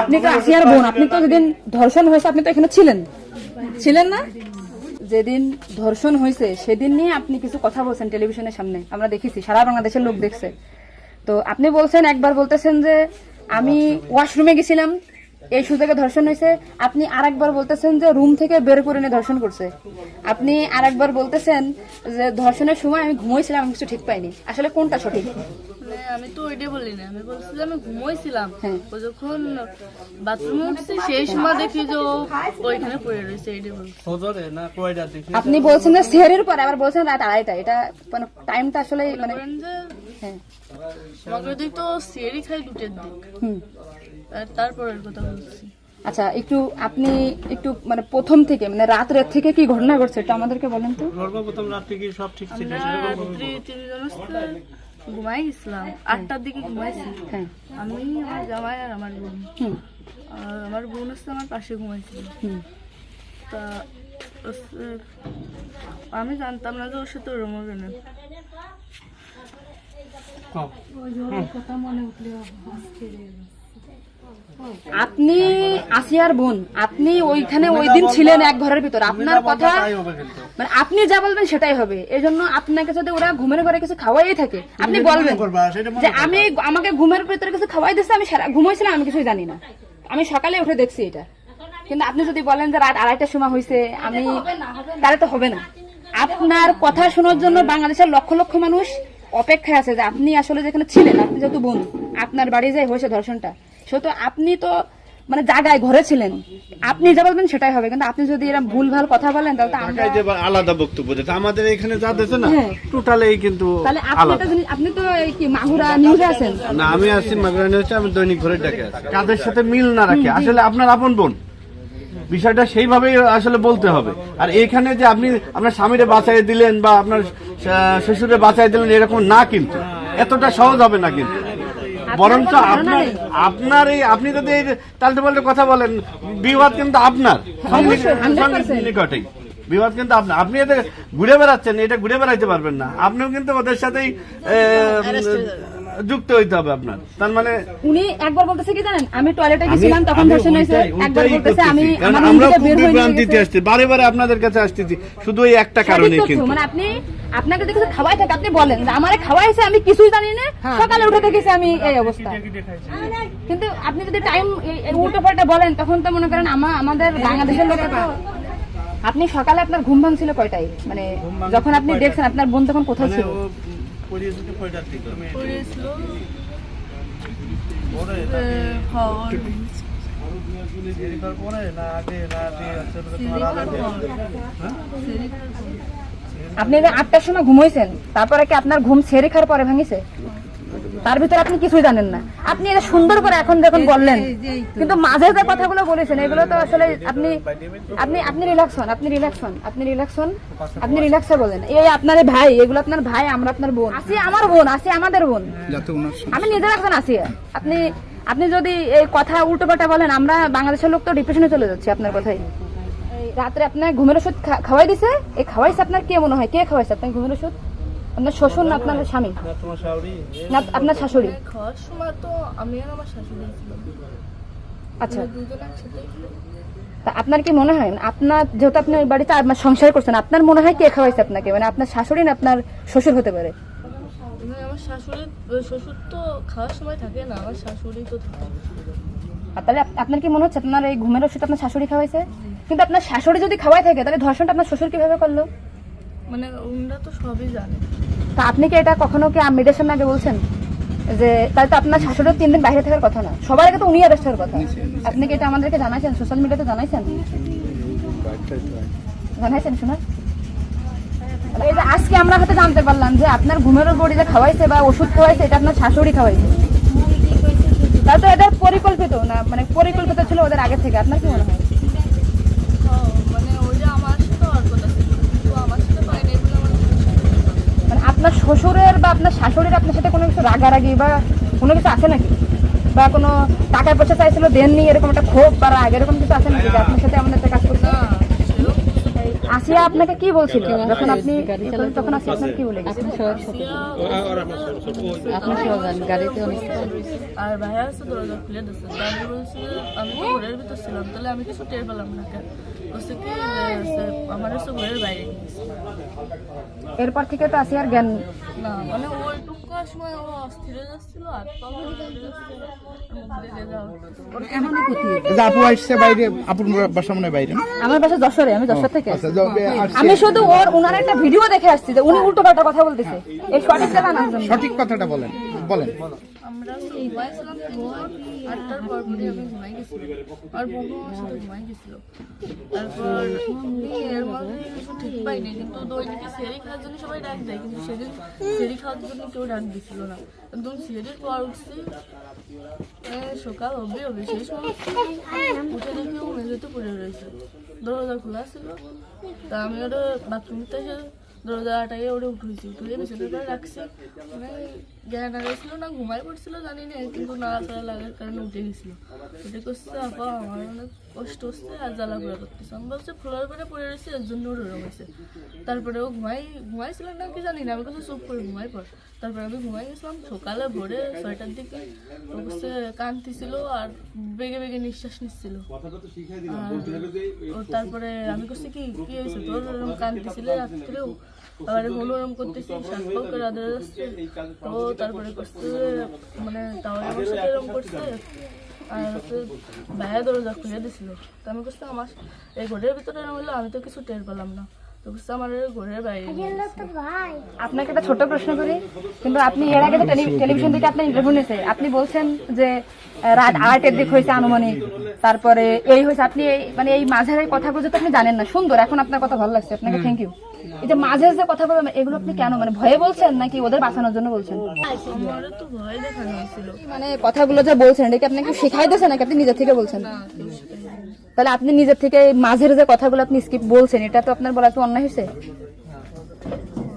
আপনি তো আসিয়ার বোন, আপনি তো যেদিন ধর্ষণ হয়েছে আপনি তো এখানে ছিলেন না? যেদিন ধর্ষণ হয়েছে সেদিন নিয়ে আপনি কিছু কথা বলছেন টেলিভিশনের সামনে, আমরা দেখেছি, সারা বাংলাদেশের লোক দেখছে। তো আপনি বলছেন, একবার বলতেছেন যে আমি ওয়াশরুমে গেছিলাম এই সুযোগে ধর্ষণ হয়েছে, আপনি আরেকবার বলতেছেন যে রুম থেকে বের করে নিয়ে ধর্ষণ করছে, আপনি আরেকবার বলতেছেন যে ধর্ষণের সময় আমি ঘুমোইছিলাম, আমি কিছু ঠিক পাইনি। আসলে কোনটা সঠিক? আমি তো ওইটাই বলি না, আমি বলছিলাম আমি ঘুমোইছিলাম, ও যখন বাথরুমে উঠছি সেই সময় দেখি যে ও ওইখানে পড়ে রয়েছে, এইটাই বলছি। আপনি বলছেন যে সেহরির পরে, আবার বলছেন রাত 2:30, এটা মানে টাইমটা আসলে মানে হ্যাঁ আমাকে দিক তো সেরি খাই 2টের দিক, তারপরের কথা বলছি। আচ্ছা, আপনি একটু মানে প্রথম থেকে মানে রাত থেকে কি ঘটনা ঘটছে এটা আমাদেরকে বলেন তো। সর্বপ্রথম রাত থেকে সব ঠিক ছিল, রাত্রি 3 জন ঘুমাই গেছিলাম, 8টার দিকে ঘুমাইছি। হ্যাঁ, আমি, আমার জামাই আর আমার বোন, আর আমার বোন হচ্ছে আমার পাশে ঘুমাইছিল। তা আমি জানতাম না যে ওর সাথে ওরম হবে না। আপনি আসিয়ার বোন, আপনি ওইখানে ওই দিন ছিলেন এক ঘরের ভিতর, আপনার কথা মানে আপনি যা বলবেন সেটাই হবে। এই জন্য আপনাকে যদি ওরা ঘুমের ঘরে কিছু খাওয়াই থাকে আপনি বলবেন যে আমাকে ঘুমের ভিতরে কিছু খাওয়াই দিচ্ছে, আমি ঘুমাইছিলাম, আমি কিছুই জানি না, আমি সকালে উঠে দেখছি এটা। কিন্তু আপনি যদি বলেন যে রাত 2:30টার সময় হয়েছে, আমি তাহলে তো হবে না। আপনার কথা শোনার জন্য বাংলাদেশের লক্ষ লক্ষ মানুষ অপেক্ষায় আছে যে আপনি আসলে যেখানে ছিলেন, আপনি যেহেতু বোন, আপনার বাড়ি যাই হয়েছে ধর্ষণটা, সেহেতু আপনি তো মানে জায়গায় ঘরে ছিলেন, আপনি যা বলবেন সেটাই হবে। কিন্তু আপনি যদি এরকম ভুলভাল কথা বলেন তাহলে তো আমরা আলাদা বক্তব্য দিতে, আমাদের এখানে যা দিতে না টোটালি কিন্তু তাহলে আপনি তো এই কি মাগুরা নিউজে আছেন না, আমি আছি মাগুরা নিউজে, আমি দৈনিক ঘরের ডাকে আছি। কাদের সাথে মিল না রাখে আসলে আপনার আপন বোন, বিষয়টা সেইভাবেই আসলে বলতে হবে। আর এখানে যে আপনি আপনার স্বামীরে বাঁচাই দিলেন বা আপনার শ্বশুরে বাঁচাই দিলেন এরকম না, কিন্তু এতটা সহজ হবে না। কিন্তু বরঞ্চ আপনার এই আপনি যদি তালটে পাল্টে কথা বলেন, বিবাদ কিন্তু আপনার নিকটেই, বিবাদ কিন্তু আপনার। আপনি এতে ঘুরে বেড়াচ্ছেন, এটা ঘুরে বেড়াইতে পারবেন না, আপনিও কিন্তু ওদের সাথেই যুক্ত হইতে হবে আপনার। তার মানে উনি একবার বলতেছে কি জানেন, আমি টয়লেটে গেছিলাম তখন ধর্ষণ হয়েছে, একবার বলতেছে আমি আমার আমরা রুম থেকে বের হয়ে বিভ্রান্তিতে আসছি, বারে বারে আপনাদের কাছে আসতেছি শুধু এই একটা কারণে। কিন্তু মানে আপনাকে যদি কিছু খাওয়াই থাকে আপনি বলেন যে আমারে খাওয়াইছে, আমি কিছুই জানি না, সকালে উঠে দেখেছি আমি এই অবস্থা। কিন্তু আপনি যদি টাইম উল্টো পাল্টা বলেন তখন তো মনে করেন আমাদের বাংলাদেশের লোকের তো, আপনি সকালে আপনার ঘুম ভাঙছিল কয়টায়, মানে যখন আপনি দেখছেন আপনার বোন তখন কোথায় ছিল? আপনি 8টার সময় ঘুমাইছেন, তারপরে কি আপনার ঘুম ছেড়ে খাওয়ার পরে ভাঙিছে? তার ভিতরে আপনি কিছুই জানেন না। আপনি এটা সুন্দর করে এখন যখন বললেন, কিন্তু মাঝে যে কথাগুলো বলেছেন এগুলো তো আসলে আপনি রিল্যাক্স হন, আপনি রিল্যাক্সে বলেন। এই আপনার ভাই, এগুলো আপনার ভাই, আমরা আপনার বোন, আসি আমার বোন, আসি আমাদের বোন, আমি নিজের একজন আছি। আপনি যদি এই কথা উল্টো পাল্টা বলেন, আমরা বাংলাদেশের লোক তো ডিপ্রেশনে চলে যাচ্ছে আপনার কথাই। রাত্রে আপনার ঘুমের ওষুধ খাওয়াই দিছে, এই খাওয়াইছে আপনার কে মনে হয়, কে খাওয়াইছে আপনার ঘুমের ওষুধ? আপনার শ্বশুর না আপনার স্বামী না আপনার শাশুড়ি? খাওয়ার সময় তো আমি আর আমার শাশুড়ি ছিলাম। আচ্ছা, তা আপনার কি মনে হয়, আপনার যেহেতু আপনি ওই বাড়িতে সংসার করছেন, আপনার মনে হয় কে খাওয়াইছে আপনাকে, মানে আপনার শাশুড়ি না আপনার শ্বশুর হতে পারে? আমার শ্বশুর তো খাওয়ার সময় থাকে না, আমার শাশুড়ি তো থাকে। তাহলে আপনার কি মনে হচ্ছে আপনার এই ঘুমের ওষুধ আপনার শাশুড়ি খাওয়াইছে? কিন্তু আপনার শাশুড়ি যদি খাওয়াই থাকে তাহলে ধর্ষণটা আপনার শ্বশুর কিভাবে করলো? মানে ওনারা তো সবই জানে। তা আপনি কি এটা কখনো কি মিডিয়ার সামনে আগে বলছেন যে তাহলে তো আপনার শাশুড়ির 3 দিন বাইরে থাকার কথা না, সবার আগে তো উনি অ্যারেস্ট হওয়ার কথা? আপনি কি এটা আমাদেরকে জানাইছেন, সোশ্যাল মিডিয়াতে জানাইছেন শোনা? এই যে আজকে আমরা হয়তো জানতে পারলাম যে আপনার ঘুমের বড়ি যে খাওয়াইছে বা ওষুধ খাওয়াইছে এটা আপনার শাশুড়ি খাওয়াইছে, তাহলে তো এটা পরিকল্পিত না, মানে পরিকল্পিত ছিল ওদের আগে থেকে। আপনার কি মনে হয়? মানে ওইটা আমার সাথে আর কথা ছিল, কিন্তু আমার সাথে পাইনি বলে আমার, মানে আপনার শ্বশুরের বা আপনার শাশুড়ির আপনার সাথে কোনো কিছু রাগারাগি বা কোনো কিছু আছে নাকি, বা কোনো টাকা পয়সা চাইছিল দেননি, এরকম একটা ক্ষোভ বা রাগ এরকম কিছু আছে নাকি যে আপনার সাথে আমাদের কাজ করছে? আসিয়া আপনাকে কি বলছিল যখন আপনি তখন আসিয়া আপনাকে কি বলে গেছে? আর ভাইয়া আছে দরজা খুলে দিচ্ছে, তারপর বলছে আমি তো ঘরের ভিতর ছিলাম, তাহলে আমি কিছু টের পেলাম না কেন, বলছে কি আমার হচ্ছে ঘরের বাইরে নিয়ে গেছে। এরপর থেকে তো আসিয়ার জ্ঞান না মানে ওইটুকু সময় ও অস্থির হয়ে যাচ্ছিল, আর তখন আপু আসছে বাইরে, আপুর বাসা মনে হয় বাইরে না? আমার বাসা যশোরে, আমি যশোর থেকে আচ্ছা, আমি শুধু ওনার একটা ভিডিও দেখে আসছি যে উনি উল্টো পাল্টা কথা বলতেছে, এই সঠিকটা জানার জন্য। সঠিক কথাটা বলেন বলেন। আমরা ঘুমাইছিলাম, 8টার পর পরে আমি ঘুমাই গেছিলাম, আর বোনও আমার সাথে ঘুমাই গেছিল। তারপর এর মধ্যে কিছু ঠিক পাইনি, কিন্তু দৈনিক সেরি খাওয়ার জন্য সবাই ডাক দেয়, কিন্তু সেদিন সেরি খাওয়ার জন্য কেউ ডাক দিছিল না। একদম সেরির পর উঠছি, সকাল হবে সেই সময় উঠে দেখি ও মেঝেতে পড়ে রয়েছে, দরজা খোলা ছিল। তা আমি ওটা বাথরুমতে এসে দরজা আটাইয়ে ওটা উঠেছি, উঠে বিছানার পরে রাখছি, মানে জ্ঞান হারাইছিল না ঘুমাই পড়ছিল জানি না, কিন্তু নাড়াচাড়া লাগার কারণে উঠে গেছিল। উঠে করছে আপা আমার অনেক কষ্ট হচ্ছে আর জ্বালা ঘোরা করতেছে, আমি বলছি ফ্লোর করে পড়ে রয়েছে এর জন্য ওর ওরম হয়েছে। তারপরে ও ঘুমাইছিল না কি জানি না, আমি কাছে চুপ করে ঘুমাই পড়। তারপরে আমি ঘুমাই গেছিলাম, সকালে ভোরে 6টার দিকে ও কাছে কাঁদতেছিল আর বেগে বেগে নিঃশ্বাস নিচ্ছিল। তারপরে আমি করছি কি কি হয়েছে তোর, ওরকম কাঁদতেছিল রাত্রেও, আবার কোনো ওরম করতেছি, শাক পাও করে আদরে যাচ্ছে। তো তারপরে করছে মানে তাহলে আমার সাথে এরকম করছে, আর হচ্ছে ভাইয়া দরজা খুলে দিছিল। তো আমি করছি আমার এই ঘরের ভিতরে এরকম হলো, আমি তো কিছু টের পেলাম না, তো করছে আমার ঘরের বাইরে নিয়ে গেছে। আপনাকে একটা ছোট প্রশ্ন করি, কিন্তু আপনি এর আগে তো টেলিভিশন থেকে আপনি ইন্টারভিউ নিয়েছে, আপনি বলছেন যে রাত 8টার দিক হয়েছে আনুমানিক, তারপরে এই হয়েছে, আপনি মানে এই মাঝের এই কথাগুলো তো আপনি জানেন না। সুন্দর, এখন আপনার কথা ভালো লাগছে, আপনাকে থ্যাংক ইউ। এই যে মাঝের যে কথা বলবেন এগুলো আপনি কেন, মানে ভয়ে বলছেন নাকি ওদের বাঁচানোর জন্য বলছেন? আমার তো ভয় দেখানো হয়েছিল। মানে কথাগুলো যে বলছেন এটা কি আপনি একটু শিখাই দিয়েছেন নাকি আপনি নিজের থেকে বলছেন? না কেউ শেখায়নি। তাহলে আপনি নিজের থেকে মাঝের যে কথাগুলো আপনি স্কিপ বলছেন, এটা তো আপনার বলা তো অন্যায় হয়েছে।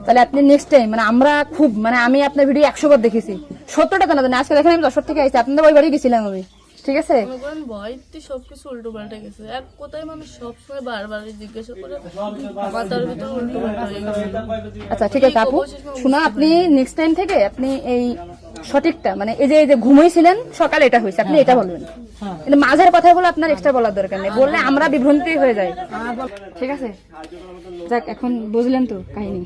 তাহলে আপনি নেক্সট টাইম, মানে আমরা খুব, মানে আমি আপনার ভিডিও 100 বার দেখেছি, 70টা জানা জানি, আজকে দেখেন আমি যশোর থেকে আইছি, আপনাদের ওই বাড়ি গেছিলাম আমি, ঠিক আছে? মনে করেন ভয়তে সবকিছু উল্টো পাল্টে গেছে, এক কথায় মানুষ সবসময় বারবার জিজ্ঞাসা করে মাথার ভিতরে উল্টো পাল্টা হয়ে গেছে। আচ্ছা ঠিক আছে আপু, শোনা, আপনি নেক্সট টাইম থেকে আপনি এই সঠিকটা, মানে এই যে ঘুমাইছিলেন সকালে এটা হয়েছে, আপনি এটা বলবেন, কিন্তু মাঝের কথাগুলো আপনার এক্সট্রা বলার দরকার নেই, বললে আমরা বিভ্রান্তি হয়ে যাই, ঠিক আছে? যাক, এখন বুঝলেন তো কাহিনী।